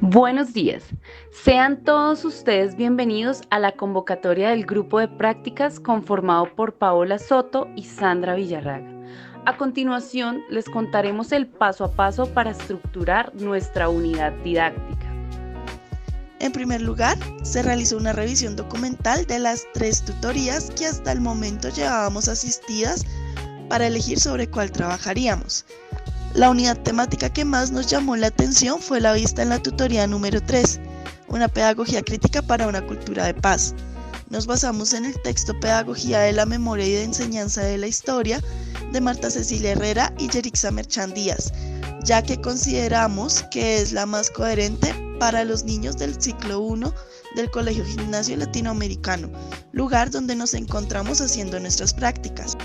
Buenos días. Sean todos ustedes bienvenidos a la convocatoria del grupo de prácticas conformado por Paola Soto y Sandra Villarraga. A continuación, les contaremos el paso a paso para estructurar nuestra unidad didáctica. En primer lugar, se realizó una revisión documental de las 3 tutorías que hasta el momento llevábamos asistidas para elegir sobre cuál trabajaríamos. La unidad temática que más nos llamó la atención fue la vista en la tutoría número 3, una pedagogía crítica para una cultura de paz. Nos basamos en el texto Pedagogía de la Memoria y de Enseñanza de la Historia de Marta Cecilia Herrera y Yerixa Merchán Díaz, ya que consideramos que es la más coherente para los niños del ciclo 1 del Colegio Gimnasio Latinoamericano, lugar donde nos encontramos haciendo nuestras prácticas.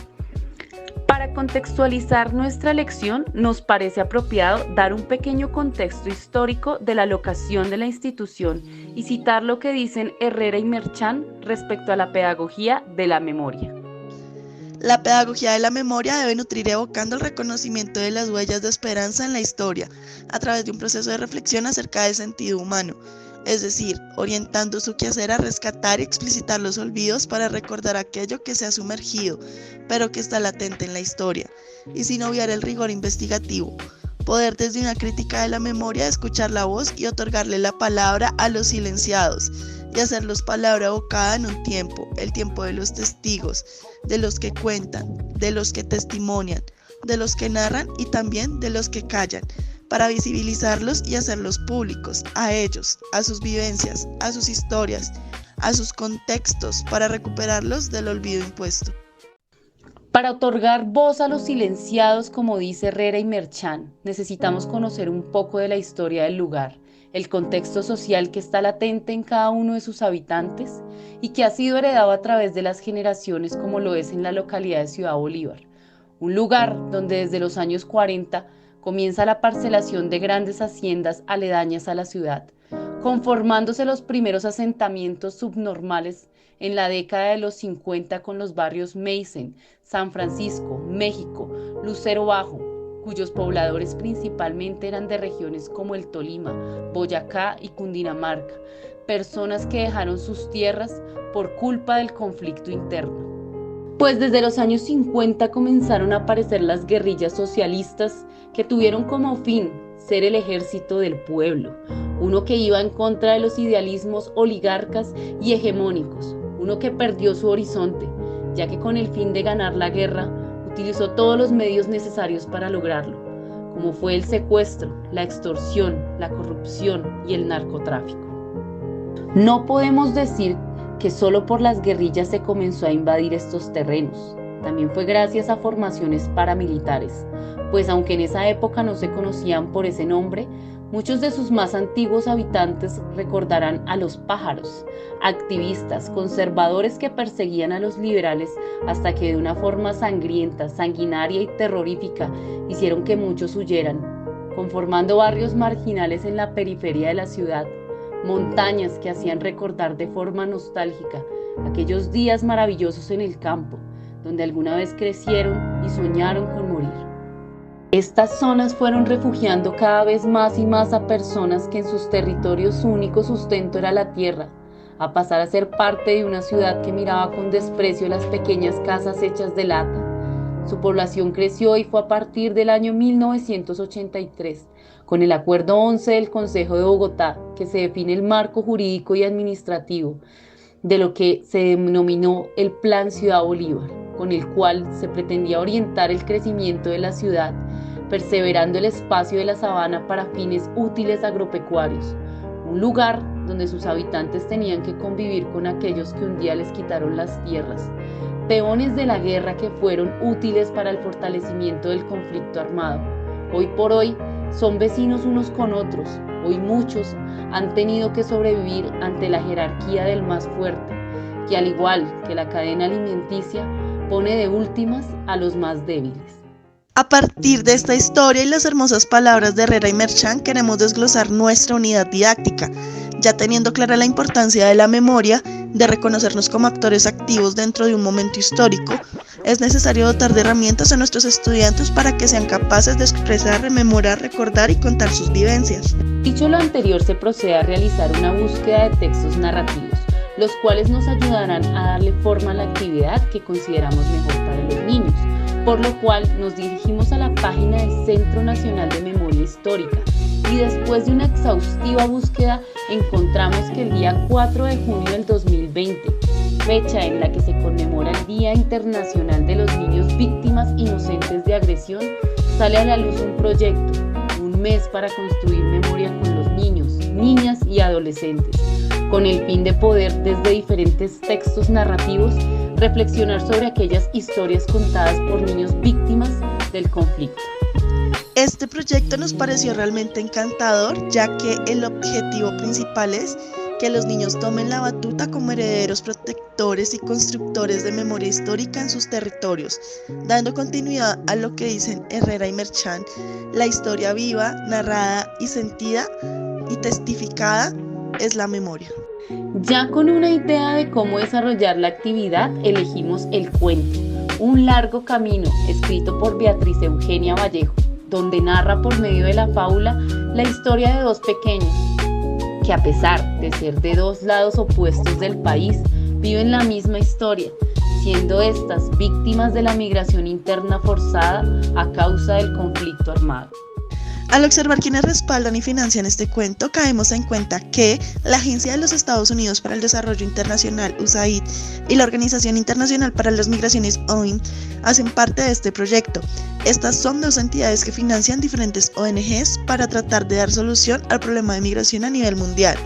Para contextualizar nuestra lección, nos parece apropiado dar un pequeño contexto histórico de la locación de la institución y citar lo que dicen Herrera y Merchán respecto a la pedagogía de la memoria. La pedagogía de la memoria debe nutrir evocando el reconocimiento de las huellas de esperanza en la historia, a través de un proceso de reflexión acerca del sentido humano, es decir, orientando su quehacer a rescatar y explicitar los olvidos para recordar aquello que se ha sumergido, pero que está latente en la historia, y sin obviar el rigor investigativo. Poder desde una crítica de la memoria escuchar la voz y otorgarle la palabra a los silenciados, y hacerlos palabra evocada en un tiempo, el tiempo de los testigos, de los que cuentan, de los que testimonian, de los que narran y también de los que callan, para visibilizarlos y hacerlos públicos, a ellos, a sus vivencias, a sus historias, a sus contextos, para recuperarlos del olvido impuesto. Para otorgar voz a los silenciados, como dice Herrera y Merchán, necesitamos conocer un poco de la historia del lugar, el contexto social que está latente en cada uno de sus habitantes y que ha sido heredado a través de las generaciones, como lo es en la localidad de Ciudad Bolívar, un lugar donde desde los años 40 comienza la parcelación de grandes haciendas aledañas a la ciudad, conformándose los primeros asentamientos subnormales en la década de los 50 con los barrios Mason, San Francisco, México, Lucero Bajo, cuyos pobladores principalmente eran de regiones como el Tolima, Boyacá y Cundinamarca, personas que dejaron sus tierras por culpa del conflicto interno. Pues desde los años 50 comenzaron a aparecer las guerrillas socialistas que tuvieron como fin ser el ejército del pueblo, uno que iba en contra de los idealismos oligarcas y hegemónicos, uno que perdió su horizonte, ya que con el fin de ganar la guerra utilizó todos los medios necesarios para lograrlo, como fue el secuestro, la extorsión, la corrupción y el narcotráfico. No podemos decir que solo por las guerrillas se comenzó a invadir estos terrenos. También fue gracias a formaciones paramilitares, pues aunque en esa época no se conocían por ese nombre, muchos de sus más antiguos habitantes recordarán a los pájaros, activistas, conservadores que perseguían a los liberales hasta que de una forma sangrienta, sanguinaria y terrorífica hicieron que muchos huyeran, conformando barrios marginales en la periferia de la ciudad, montañas que hacían recordar de forma nostálgica aquellos días maravillosos en el campo, donde alguna vez crecieron y soñaron con morir. Estas zonas fueron refugiando cada vez más y más a personas que en sus territorios su único sustento era la tierra, a pasar a ser parte de una ciudad que miraba con desprecio las pequeñas casas hechas de lata. Su población creció y fue a partir del año 1983, con el Acuerdo 11 del Consejo de Bogotá, que se define el marco jurídico y administrativo de lo que se denominó el Plan Ciudad Bolívar, con el cual se pretendía orientar el crecimiento de la ciudad, perseverando el espacio de la sabana para fines útiles agropecuarios, un lugar donde sus habitantes tenían que convivir con aquellos que un día les quitaron las tierras, peones de la guerra que fueron útiles para el fortalecimiento del conflicto armado. Hoy por hoy son vecinos unos con otros. Hoy muchos han tenido que sobrevivir ante la jerarquía del más fuerte, que al igual que la cadena alimenticia, pone de últimas a los más débiles. A partir de esta historia y las hermosas palabras de Herrera y Merchán, queremos desglosar nuestra unidad didáctica, ya teniendo clara la importancia de la memoria, de reconocernos como actores activos dentro de un momento histórico, Es necesario dotar de herramientas a nuestros estudiantes para que sean capaces de expresar, rememorar, recordar y contar sus vivencias. Dicho lo anterior, se procede a realizar una búsqueda de textos narrativos, los cuales nos ayudarán a darle forma a la actividad que consideramos mejor para los niños, por lo cual nos dirigimos a la página del Centro Nacional de Memoria Histórica y después de una exhaustiva búsqueda encontramos que el día 4 de junio del 2020, fecha en la que se conmemora el Día Internacional de los Niños Víctimas Inocentes de Agresión, sale a la luz un proyecto, un mes para construir memoria con los niños, niñas y adolescentes, con el fin de poder, desde diferentes textos narrativos, reflexionar sobre aquellas historias contadas por niños víctimas del conflicto. Este proyecto nos pareció realmente encantador, ya que el objetivo principal es que los niños tomen la batuta como herederos, protectores y constructores de memoria histórica en sus territorios, dando continuidad a lo que dicen Herrera y Merchán: la historia viva, narrada y sentida y testificada es la memoria. Ya con una idea de cómo desarrollar la actividad, elegimos el cuento, Un largo camino, escrito por Beatriz Eugenia Vallejo, donde narra por medio de la fábula la historia de dos pequeños, que a pesar de ser de dos lados opuestos del país, viven la misma historia, siendo estas víctimas de la migración interna forzada a causa del conflicto armado. Al observar quienes respaldan y financian este cuento, caemos en cuenta que la Agencia de los Estados Unidos para el Desarrollo Internacional, USAID, y la Organización Internacional para las Migraciones, OIM, hacen parte de este proyecto. Estas son dos entidades que financian diferentes ONGs para tratar de dar solución al problema de migración a nivel mundial,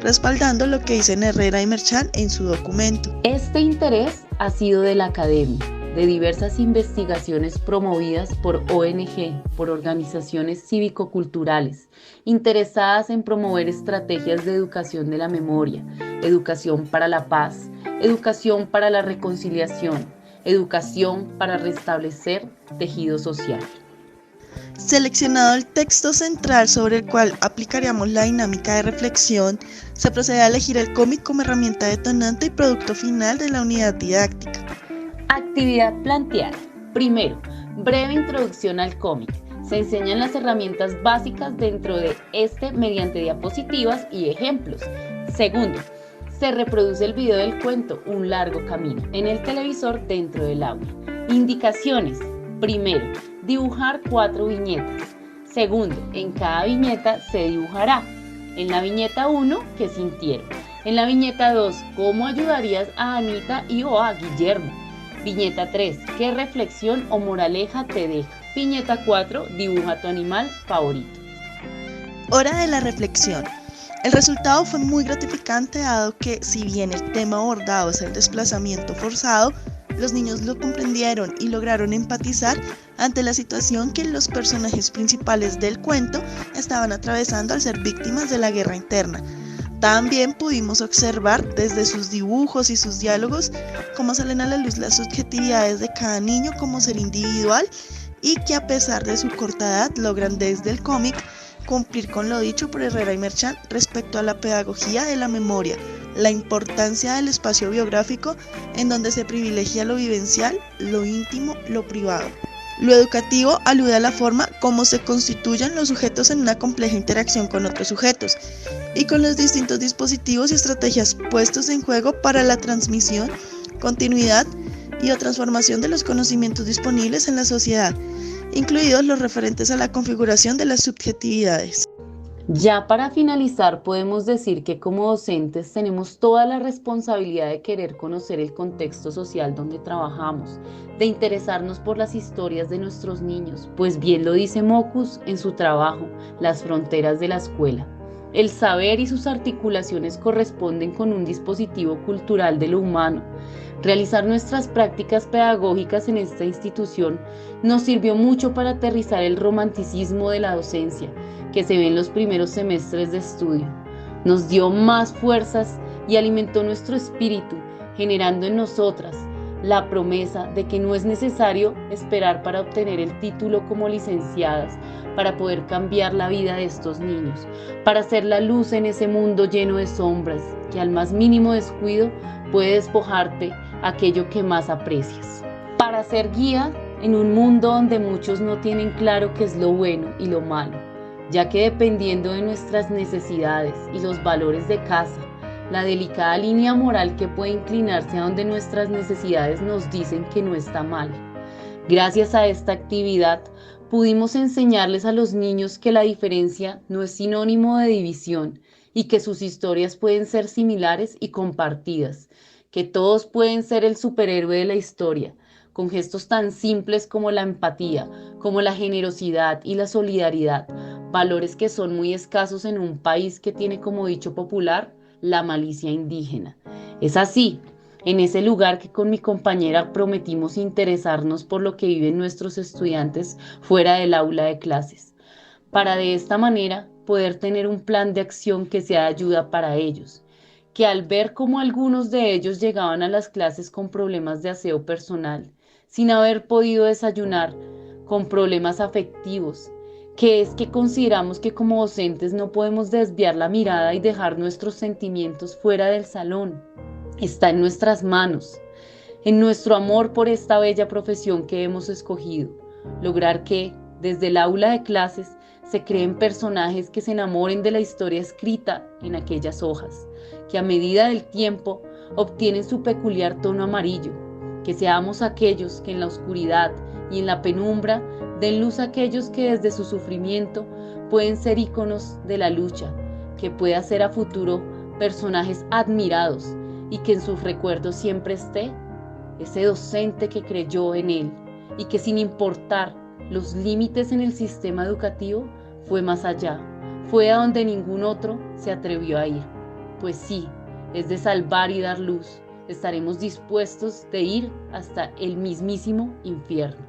respaldando lo que dicen Herrera y Merchán en su documento. Este interés ha sido de la academia, de diversas investigaciones promovidas por ONG, por organizaciones cívico-culturales, interesadas en promover estrategias de educación de la memoria, educación para la paz, educación para la reconciliación, educación para restablecer tejido social. Seleccionado el texto central sobre el cual aplicaríamos la dinámica de reflexión, se procede a elegir el cómic como herramienta detonante y producto final de la unidad didáctica. Actividad planteada. Primero, breve introducción al cómic. Se enseñan las herramientas básicas dentro de este mediante diapositivas y ejemplos. Segundo, se reproduce el video del cuento Un largo camino en el televisor dentro del aula. Indicaciones. Primero, dibujar 4 viñetas. Segundo, en cada viñeta se dibujará. En la viñeta 1, ¿qué sintieron? En la viñeta 2, ¿cómo ayudarías a Anita y o a Guillermo? Viñeta 3, ¿qué reflexión o moraleja te deja? Viñeta 4, dibuja tu animal favorito. Hora de la reflexión. El resultado fue muy gratificante, dado que, si bien el tema abordado es el desplazamiento forzado, los niños lo comprendieron y lograron empatizar ante la situación que los personajes principales del cuento estaban atravesando al ser víctimas de la guerra interna. También pudimos observar desde sus dibujos y sus diálogos cómo salen a la luz las subjetividades de cada niño como ser individual y que, a pesar de su corta edad, logran desde el cómic cumplir con lo dicho por Herrera y Merchán respecto a la pedagogía de la memoria, la importancia del espacio biográfico en donde se privilegia lo vivencial, lo íntimo, lo privado. Lo educativo alude a la forma como se constituyen los sujetos en una compleja interacción con otros sujetos y con los distintos dispositivos y estrategias puestos en juego para la transmisión, continuidad y o transformación de los conocimientos disponibles en la sociedad, incluidos los referentes a la configuración de las subjetividades. Ya para finalizar, podemos decir que como docentes tenemos toda la responsabilidad de querer conocer el contexto social donde trabajamos, de interesarnos por las historias de nuestros niños, pues bien lo dice Mockus en su trabajo, Las fronteras de la escuela. El saber y sus articulaciones corresponden con un dispositivo cultural de lo humano. Realizar nuestras prácticas pedagógicas en esta institución nos sirvió mucho para aterrizar el romanticismo de la docencia que se ve en los primeros semestres de estudio. Nos dio más fuerzas y alimentó nuestro espíritu, generando en nosotras la promesa de que no es necesario esperar para obtener el título como licenciadas para poder cambiar la vida de estos niños, para ser la luz en ese mundo lleno de sombras que al más mínimo descuido puede despojarte aquello que más aprecias. Para ser guía en un mundo donde muchos no tienen claro qué es lo bueno y lo malo, ya que dependiendo de nuestras necesidades y los valores de casa, la delicada línea moral que puede inclinarse a donde nuestras necesidades nos dicen que no está mal. Gracias a esta actividad, pudimos enseñarles a los niños que la diferencia no es sinónimo de división y que sus historias pueden ser similares y compartidas, que todos pueden ser el superhéroe de la historia, con gestos tan simples como la empatía, como la generosidad y la solidaridad, valores que son muy escasos en un país que tiene como dicho popular la malicia indígena. Es así, en ese lugar que con mi compañera prometimos interesarnos por lo que viven nuestros estudiantes fuera del aula de clases, para de esta manera poder tener un plan de acción que sea de ayuda para ellos, que al ver cómo algunos de ellos llegaban a las clases con problemas de aseo personal, sin haber podido desayunar, con problemas afectivos, que es que consideramos que como docentes no podemos desviar la mirada y dejar nuestros sentimientos fuera del salón. Está en nuestras manos, en nuestro amor por esta bella profesión que hemos escogido, lograr que, desde el aula de clases, se creen personajes que se enamoren de la historia escrita en aquellas hojas, que a medida del tiempo obtienen su peculiar tono amarillo, que seamos aquellos que en la oscuridad y en la penumbra den luz a aquellos que desde su sufrimiento pueden ser íconos de la lucha, que pueda ser a futuro personajes admirados y que en sus recuerdos siempre esté ese docente que creyó en él y que sin importar los límites en el sistema educativo fue más allá, fue a donde ningún otro se atrevió a ir. Pues sí, es de salvar y dar luz, estaremos dispuestos de ir hasta el mismísimo infierno.